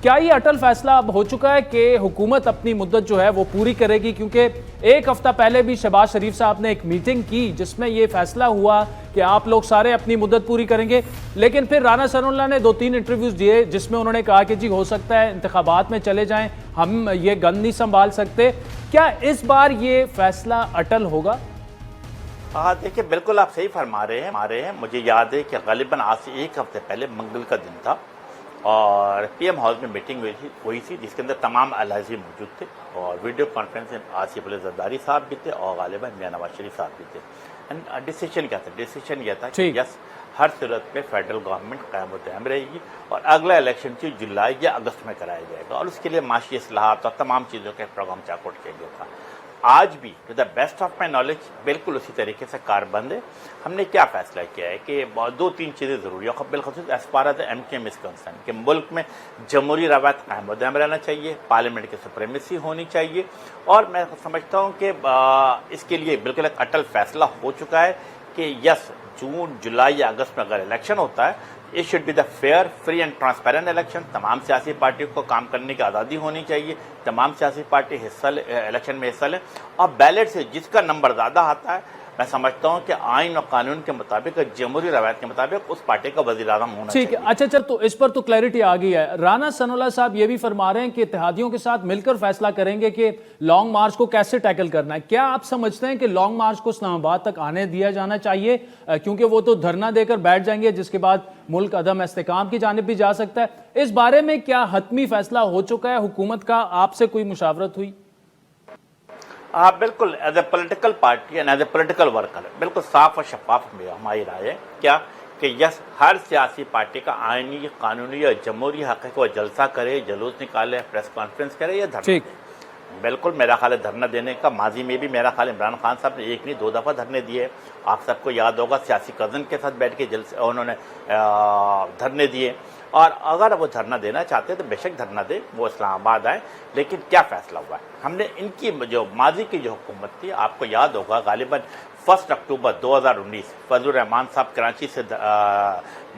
کیا یہ اٹل فیصلہ اب ہو چکا ہے کہ حکومت اپنی مدت جو ہے وہ پوری کرے گی؟ کیونکہ ایک ہفتہ پہلے بھی شہباز شریف صاحب نے ایک میٹنگ کی جس میں یہ فیصلہ ہوا کہ آپ لوگ سارے اپنی مدت پوری کریں گے، لیکن پھر رانا ثناءاللہ نے 2-3 انٹرویوز دیے جس میں انہوں نے کہا کہ جی ہو سکتا ہے انتخابات میں چلے جائیں، ہم یہ گن نہیں سنبھال سکتے۔ کیا اس بار یہ فیصلہ اٹل ہوگا؟ دیکھیں بالکل آپ صحیح فرما رہے ہیں۔ مجھے یاد ہے کہ غالباً آج سے ایک ہفتے پہلے منگل کا دن تھا اور پی ایم ہاؤس میں میٹنگ ہوئی تھی جس کے اندر تمام اعلاظی موجود تھے اور ویڈیو کانفرنس میں آصف علی زرداری صاحب بھی تھے اور غالباً میاں نواز شریف صاحب بھی تھے۔ ڈیسیشن یہ تھا کہ یس ہر صورت میں فیڈرل گورنمنٹ قائم و دائم رہے گی اور اگلا الیکشن جولائی یا اگست میں کرایا جائے گا اور اس کے لیے معاشی اصلاحات اور تمام چیزوں کا پروگرام چاکوٹ کیا گیا تھا۔ آج بھی to the best of my knowledge بالکل اسی طریقے سے کاربند ہے۔ ہم نے کیا فیصلہ کیا ہے کہ 2-3 چیزیں ضروری ہیں بالخصوص as far as M Q M is concern کہ ملک میں جمہوری روایت قائم و دائم رہنا چاہیے، پارلیمنٹ کی سپریمیسی ہونی چاہیے اور میں سمجھتا ہوں کہ اس کے لیے بالکل ایک اٹل فیصلہ ہو چکا ہے کہ یس جون، جولائی یا اگست میں اگر الیکشن ہوتا ہے it should be the fair, free and transparent election۔ تمام سیاسی پارٹیوں کو کام کرنے کی آزادی ہونی چاہیے، تمام سیاسی پارٹی الیکشن میں حصہ لیں اور بیلٹ سے جس کا نمبر زیادہ آتا ہے میں سمجھتا ہوں کہ آئین اور قانون کے مطابق، جمہوری روایت کے مطابق اس پارٹی کا وزیر اعظم ہونا چاہیے۔ ٹھیک ہے، اچھا چل تو اس پر تو کلیئرٹی آ گئی ہے۔ رانا ثناءاللہ صاحب یہ بھی فرما رہے ہیں کہ اتحادیوں کے ساتھ مل کر فیصلہ کریں گے کہ لانگ مارچ کو کیسے ٹیکل کرنا ہے۔ کیا آپ سمجھتے ہیں کہ لانگ مارچ کو اسلام آباد تک آنے دیا جانا چاہیے؟ کیونکہ وہ تو دھرنا دے کر بیٹھ جائیں گے جس کے بعد ملک عدم استحکام کی جانب بھی جا سکتا ہے۔ اس بارے میں کیا حتمی فیصلہ ہو چکا ہے حکومت کا؟ آپ سے کوئی مشاورت ہوئی؟ بالکل as a political party and as a political worker بالکل صاف اور شفاف میں ہماری رائے ہے کیا کہ یس ہر سیاسی پارٹی کا آئینی، قانونی اور جمہوری حق ہے کہ وہ جلسہ کرے، جلوس نکالے، پریس کانفرنس کرے یا دھرنا دے۔ بالکل میرا خیال ہے دھرنا دینے کا ماضی میں بھی میرا خیال عمران خان صاحب نے 1 نہیں 2 دفعہ دھرنے دیے۔ آپ سب کو یاد ہوگا سیاسی کزن کے ساتھ بیٹھ کے انہوں نے دھرنے دیے اور اگر وہ دھرنا دینا چاہتے ہیں تو بے شک دھرنا دے، وہ اسلام آباد آئے۔ لیکن کیا فیصلہ ہوا ہے؟ ہم نے ان کی جو ماضی کی جو حکومت تھی آپ کو یاد ہوگا غالباً 1 اکتوبر 2019 فضل الرحمان صاحب کراچی سے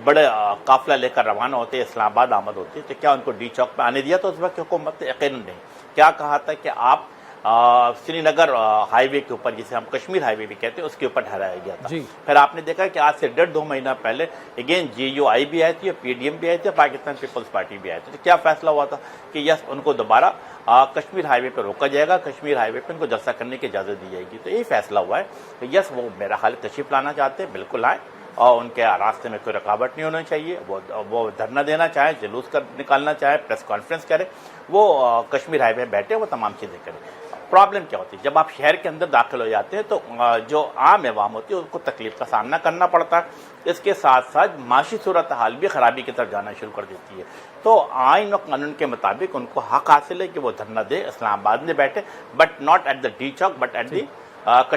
بڑے قافلہ لے کر روانہ ہوتے اسلام آباد آمد ہوتے تو کیا ان کو ڈی چوک پہ آنے دیا؟ تو اس وقت کی حکومت نے یقیناً نہیں۔ کیا کہا تھا کہ آپ سری نگر ہائی وے کے اوپر جسے ہم کشمیر ہائی وے بھی کہتے ہیں اس کے اوپر ٹھہرایا گیا تھا۔ پھر آپ نے دیکھا کہ آج سے 1.5-2 مہینہ پہلے اگین GUI بھی آئی تھی اور PDM بھی آئی تھی اور پاکستان پیپلز پارٹی بھی آئی تھی۔ تو کیا فیصلہ ہوا تھا کہ یس ان کو دوبارہ کشمیر ہائی وے پہ روکا جائے گا، کشمیر ہائی وے پہ ان کو جلسہ کرنے کی اجازت دی جائے گی۔ تو یہی فیصلہ ہوا ہے کہ یس وہ میرا خیال تشریف لانا چاہتے ہیں، بالکل آئیں اور ان کے راستے میں کوئی رکاوٹ نہیں ہونا چاہیے۔ وہ دھرنا دینا چاہیں، جلوس نکالنا چاہیں، پریس کانفرنس کریں، وہ کشمیر ہائی وے بیٹھے، وہ تمام چیزیں کریں۔ پرابلم کیا ہوتی ہے جب آپ شہر کے اندر داخل ہو جاتے ہیں تو جو عام عوام ہوتی ہے ان کو تکلیف کا سامنا کرنا پڑتا ہے، اس کے ساتھ ساتھ معاشی صورتحال بھی خرابی کی طرف جانا شروع کر دیتی ہے۔ تو آئین و قانون کے مطابق ان کو حق حاصل ہے کہ وہ دھرنا دے، اسلام آباد میں بیٹھے، but not at the D Chowk but at the